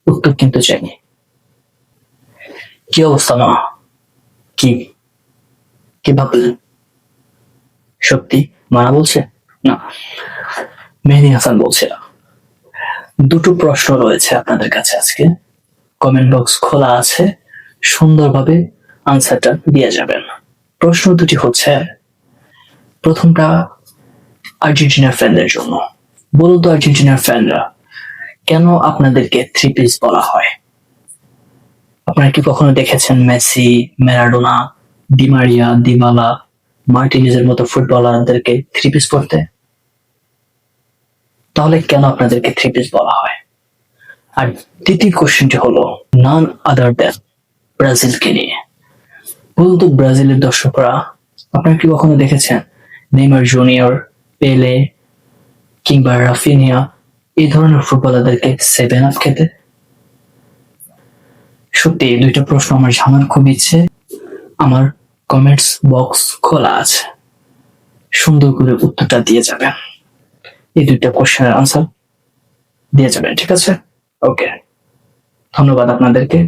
উত্তর কিন্তু চাইনি। কি অবস্থা মা? কি কি ভাবলেন? সত্যি মানা বলছে? না, মেহেদী হাসান বলছে না। দুটো প্রশ্ন রয়েছে আপনাদের কাছে আজকে। কমেন্ট বক্স খোলা আছে, সুন্দরভাবে আনসারটা দিয়ে যাবেন। প্রশ্ন দুটি হচ্ছে, প্রথমটা আর্জেন্টিনার ফ্যানদের জন্য। বলুন তো আর্জেন্টিনার ফ্যানরা, কেন আপনাদেরকে থ্রি পিস বলা হয়? আপনারা কি কখনো দেখেছেন মেসি, ম্যারাডোনা, ডিমারিয়া, দিবালা, মার্টিনেজের মতো ফুটবলারদেরকে থ্রি পিস পরতে? তাহলে কেন আপনাদেরকে থ্রি পিস বলা হয়? আর দ্বিতীয় কোশ্চেনটি হলো নান আদার দ্যান ব্রাজিলকে নিয়ে। বলুন তো ব্রাজিলের দর্শকরা, আপনারা কি কখনো দেখেছেন নেইমার জুনিয়র, পেলে কিংবা রাফিনিয়া এই ধরনের ফুটবলারদেরকে সেভেন আপ খেতে? সত্যি এই দুইটা প্রশ্ন আমার জানার খুব ইচ্ছে। আমার কমেন্টস বক্স খোলা আছে, সুন্দর করে উত্তরটা দিয়ে যাবেন। এই দুইটা কোশ্চেনের আনসার দিয়ে যাবেন, ঠিক আছে? ওকে, ধন্যবাদ আপনাদেরকে।